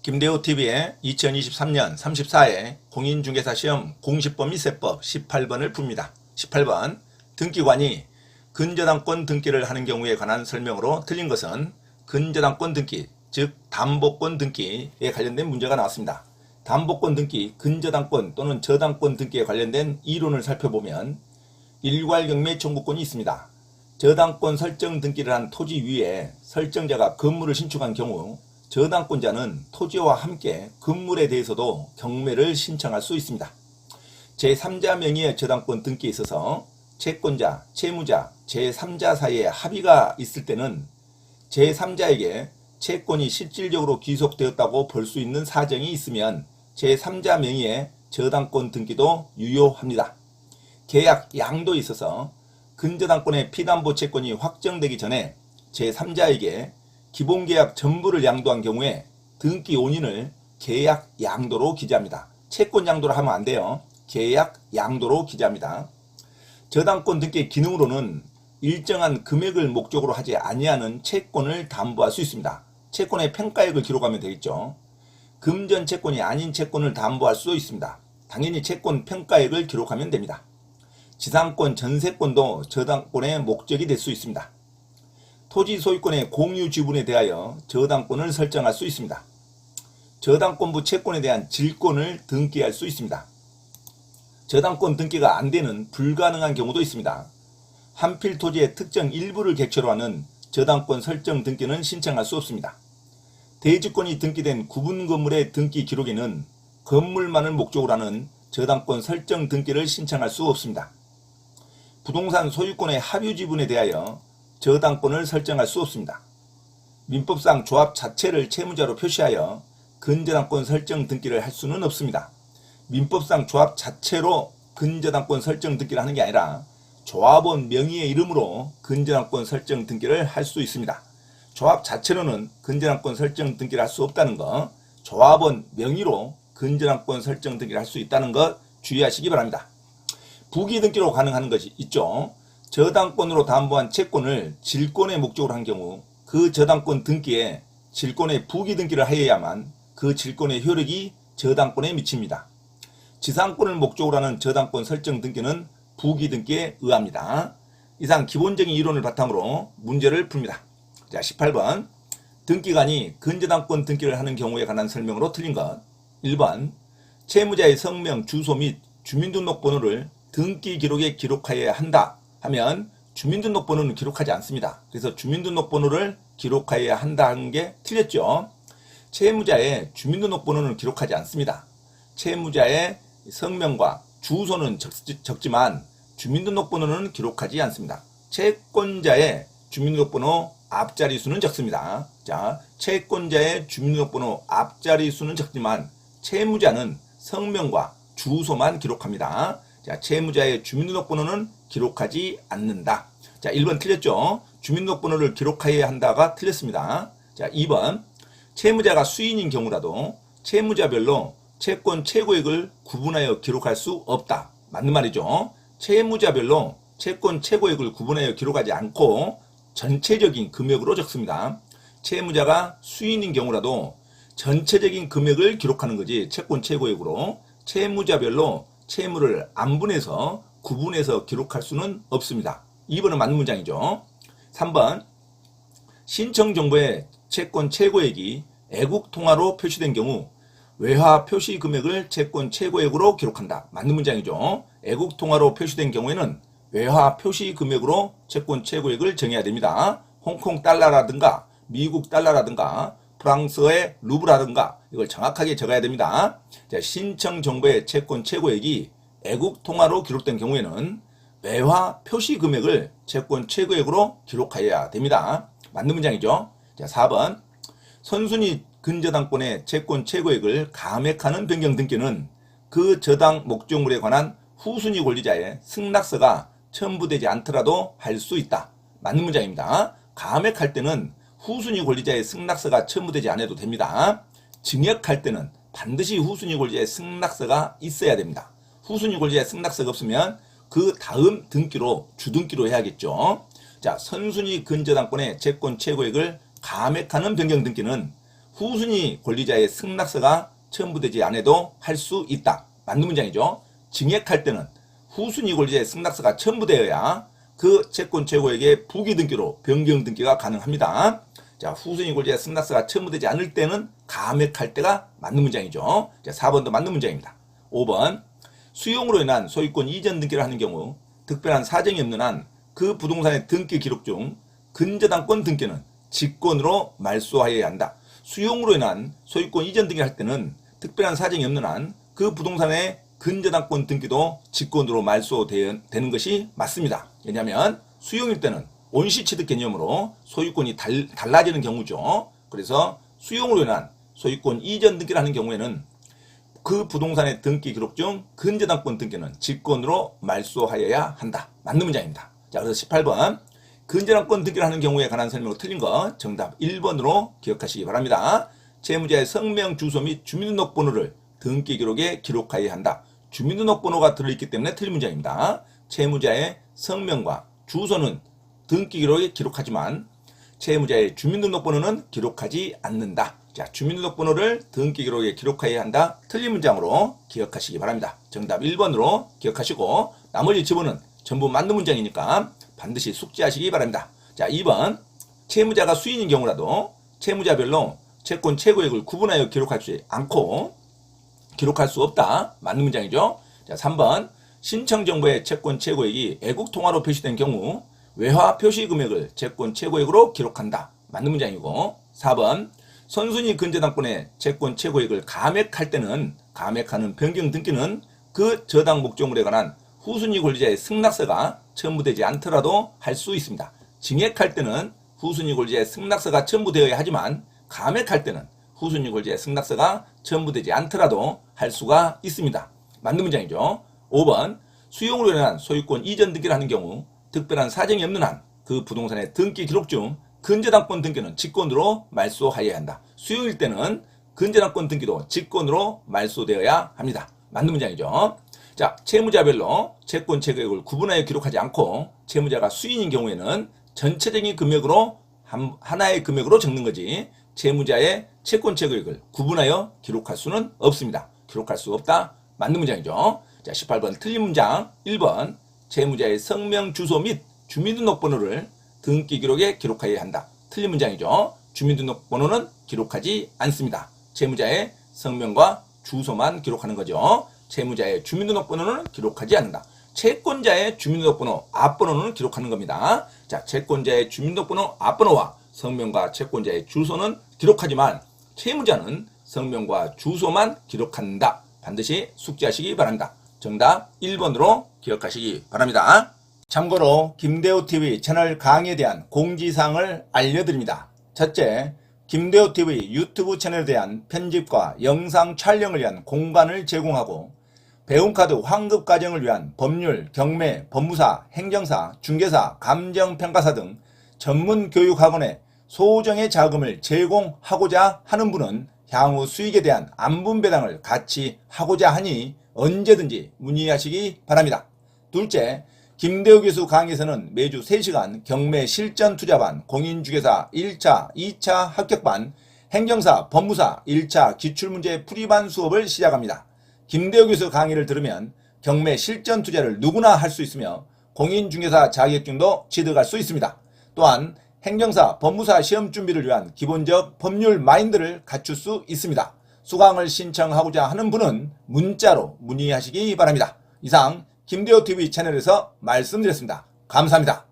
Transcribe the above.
김대호TV의 2023년 34회 공인중개사시험 공시법 및 세법 18번을 풉니다. 18번 등기관이 근저당권 등기를 하는 경우에 관한 설명으로 틀린 것은 근저당권 등기, 즉 담보권 등기에 관련된 문제가 나왔습니다. 담보권 등기, 근저당권 또는 저당권 등기에 관련된 이론을 살펴보면 일괄경매 청구권이 있습니다. 저당권 설정 등기를 한 토지 위에 설정자가 건물을 신축한 경우 저당권자는 토지와 함께 건물에 대해서도 경매를 신청할 수 있습니다. 제3자 명의의 저당권 등기에 있어서 채권자, 채무자, 제3자 사이에 합의가 있을 때는 제3자에게 채권이 실질적으로 귀속되었다고 볼 수 있는 사정이 있으면 제3자 명의의 저당권 등기도 유효합니다. 계약 양도에 있어서 근저당권의 피담보 채권이 확정되기 전에 제3자에게 기본계약 전부를 양도한 경우에 등기 원인을 계약 양도로 기재합니다. 채권 양도를 하면 안 돼요. 계약 양도로 기재합니다. 저당권 등기의 기능으로는 일정한 금액을 목적으로 하지 아니하는 채권을 담보할 수 있습니다. 채권의 평가액을 기록하면 되겠죠. 금전 채권이 아닌 채권을 담보할 수도 있습니다. 당연히 채권 평가액을 기록하면 됩니다. 지상권, 전세권도 저당권의 목적이 될 수 있습니다. 토지 소유권의 공유 지분에 대하여 저당권을 설정할 수 있습니다. 저당권부 채권에 대한 질권을 등기할 수 있습니다. 저당권 등기가 안 되는 불가능한 경우도 있습니다. 한필 토지의 특정 일부를 객체로 하는 저당권 설정 등기는 신청할 수 없습니다. 대지권이 등기된 구분 건물의 등기 기록에는 건물만을 목적으로 하는 저당권 설정 등기를 신청할 수 없습니다. 부동산 소유권의 합유 지분에 대하여 저당권을 설정할 수 없습니다. 민법상 조합 자체를 채무자로 표시하여 근저당권 설정 등기를 할 수는 없습니다. 민법상 조합 자체로 근저당권 설정 등기를 하는 게 아니라 조합원 명의의 이름으로 근저당권 설정 등기를 할 수 있습니다. 조합 자체로는 근저당권 설정 등기를 할 수 없다는 것, 조합원 명의로 근저당권 설정 등기를 할 수 있다는 것 주의하시기 바랍니다. 부기 등기로 가능한 것이 있죠. 저당권으로 담보한 채권을 질권의 목적으로 한 경우 그 저당권 등기에 질권의 부기 등기를 하여야만 그 질권의 효력이 저당권에 미칩니다. 지상권을 목적으로 하는 저당권 설정 등기는 부기 등기에 의합니다. 이상 기본적인 이론을 바탕으로 문제를 풉니다. 자, 18번 등기관이 근저당권 등기를 하는 경우에 관한 설명으로 틀린 것. 1번 채무자의 성명, 주소 및 주민등록번호를 등기 기록에 기록하여야 한다 하면 주민등록번호는 기록하지 않습니다. 그래서 주민등록번호를 기록하여야 한다 하는 게 틀렸죠. 채무자의 주민등록번호는 기록하지 않습니다. 채무자의 성명과 주소는 적지만 주민등록번호는 기록하지 않습니다. 채권자의 주민등록번호 앞자리 수는 적습니다. 자, 채권자의 주민등록번호 앞자리 수는 적지만 채무자는 성명과 주소만 기록합니다. 자, 채무자의 주민등록번호는 기록하지 않는다. 자, 1번 틀렸죠? 주민등록번호를 기록하여야 한다가 틀렸습니다. 자, 2번 채무자가 수인인 경우라도 채무자별로 채권 최고액을 구분하여 기록할 수 없다. 맞는 말이죠. 채무자별로 채권 최고액을 구분하여 기록하지 않고 전체적인 금액으로 적습니다. 채무자가 수인인 경우라도 전체적인 금액을 기록하는 거지 채권 최고액으로 채무자별로 채무를 안분해서 구분해서 기록할 수는 없습니다. 2번은 맞는 문장이죠. 3번 신청정보에 채권 최고액이 애국통화로 표시된 경우 외화 표시 금액을 채권 최고액으로 기록한다. 맞는 문장이죠. 애국통화로 표시된 경우에는 외화 표시 금액으로 채권 최고액을 정해야 됩니다. 홍콩 달러라든가 미국 달러라든가 프랑스의 루브라든가 이걸 정확하게 적어야 됩니다. 자, 신청 정보의 채권 최고액이 애국 통화로 기록된 경우에는 외화 표시 금액을 채권 최고액으로 기록하여야 됩니다. 맞는 문장이죠. 자, 4번 선순위 근저당권의 채권 최고액을 감액하는 변경 등기는 그 저당 목적물에 관한 후순위 권리자의 승낙서가 첨부되지 않더라도 할 수 있다. 맞는 문장입니다. 감액할 때는 후순위 권리자의 승낙서가 첨부되지 않아도 됩니다. 증액할 때는 반드시 후순위 권리자의 승낙서가 있어야 됩니다. 후순위 권리자의 승낙서가 없으면 그 다음 등기로 주등기로 해야겠죠. 자, 선순위 근저당권의 채권 최고액을 감액하는 변경 등기는 후순위 권리자의 승낙서가 첨부되지 않아도 할 수 있다. 맞는 문장이죠. 증액할 때는 후순위 권리자의 승낙서가 첨부되어야 그 채권 최고액의 부기 등기로 변경 등기가 가능합니다. 자, 후순위 권리자의 승낙서가 첨부되지 않을 때는 감액할 때가 맞는 문장이죠. 자, 4번도 맞는 문장입니다. 5번 수용으로 인한 소유권 이전 등기를 하는 경우 특별한 사정이 없는 한 그 부동산의 등기 기록 중 근저당권 등기는 직권으로 말소하여야 한다. 수용으로 인한 소유권 이전 등기를 할 때는 특별한 사정이 없는 한 그 부동산의 근저당권 등기도 직권으로 말소되는 것이 맞습니다. 왜냐하면 수용일 때는 온시취득 개념으로 소유권이 달라지는 경우죠. 그래서 수용으로 인한 소유권 이전 등기를 하는 경우에는 그 부동산의 등기 기록 중 근저당권 등기는 직권으로 말소하여야 한다. 맞는 문장입니다. 자, 그래서 18번 근저당권 등기를 하는 경우에 관한 설명으로 틀린 거 정답 1번으로 기억하시기 바랍니다. 채무자의 성명, 주소 및 주민등록번호를 등기 기록에 기록하여야 한다. 주민등록번호가 들어있기 때문에 틀린 문장입니다. 채무자의 성명과 주소는 등기 기록에 기록하지만 채무자의 주민등록번호는 기록하지 않는다. 자, 주민등록번호를 등기 기록에 기록해야 한다. 틀린 문장으로 기억하시기 바랍니다. 정답 1번으로 기억하시고 나머지 지문은 전부 맞는 문장이니까 반드시 숙지하시기 바랍니다. 자, 2번 채무자가 수인인 경우라도 채무자별로 채권 최고액을 구분하여 기록하지 않고 기록할 수 없다. 맞는 문장이죠. 자, 3번 신청정보의 채권 최고액이 애국통화로 표시된 경우 외화 표시 금액을 채권 최고액으로 기록한다. 맞는 문장이고 4번 선순위 근저당권의 채권 최고액을 감액할 때는 감액하는 변경 등기는 그 저당 목적물에 관한 후순위 권리자의 승낙서가 첨부되지 않더라도 할 수 있습니다. 증액할 때는 후순위 권리자의 승낙서가 첨부되어야 하지만 감액할 때는 후순위 권리자의 승낙서가 첨부되지 않더라도 할 수가 있습니다. 맞는 문장이죠. 5번 수용으로 인한 소유권 이전 등기를 하는 경우 특별한 사정이 없는 한 그 부동산의 등기 기록 중 근저당권 등기는 직권으로 말소하여야 한다. 수용일 때는 근저당권 등기도 직권으로 말소되어야 합니다. 맞는 문장이죠. 자, 채무자별로 채권 최고액을 구분하여 기록하지 않고 채무자가 수인인 경우에는 전체적인 금액으로 하나의 금액으로 적는 거지 채무자의 채권 최고액을 구분하여 기록할 수는 없습니다. 기록할 수 없다. 맞는 문장이죠. 자, 18번 틀린 문장 1번 채무자의 성명, 주소 및 주민등록번호를 등기 기록에 기록하여야 한다. 틀린 문장이죠. 주민등록번호는 기록하지 않습니다. 채무자의 성명과 주소만 기록하는 거죠. 채무자의 주민등록번호는 기록하지 않는다. 채권자의 주민등록번호 앞번호는 기록하는 겁니다. 자, 채권자의 주민등록번호 앞번호와 성명과 채권자의 주소는 기록하지만 채무자는 성명과 주소만 기록한다. 반드시 숙지하시기 바랍니다. 정답 1번으로 기억하시기 바랍니다. 참고로 김대호TV 채널 강의에 대한 공지사항을 알려드립니다. 첫째, 김대호TV 유튜브 채널에 대한 편집과 영상 촬영을 위한 공간을 제공하고 배움카드 환급 과정을 위한 법률, 경매, 법무사, 행정사, 중개사, 감정평가사 등 전문 교육학원에 소정의 자금을 제공하고자 하는 분은 향후 수익에 대한 안분배당을 같이 하고자 하니 언제든지 문의하시기 바랍니다. 둘째, 김대호 교수 강의에서는 매주 3시간 경매 실전 투자반, 공인중개사 1차, 2차 합격반, 행정사, 법무사 1차 기출문제 풀이반 수업을 시작합니다. 김대호 교수 강의를 들으면 경매 실전 투자를 누구나 할 수 있으며 공인중개사 자격증도 취득할 수 있습니다. 또한 행정사, 법무사 시험 준비를 위한 기본적 법률 마인드를 갖출 수 있습니다. 수강을 신청하고자 하는 분은 문자로 문의하시기 바랍니다. 이상 김대호TV 채널에서 말씀드렸습니다. 감사합니다.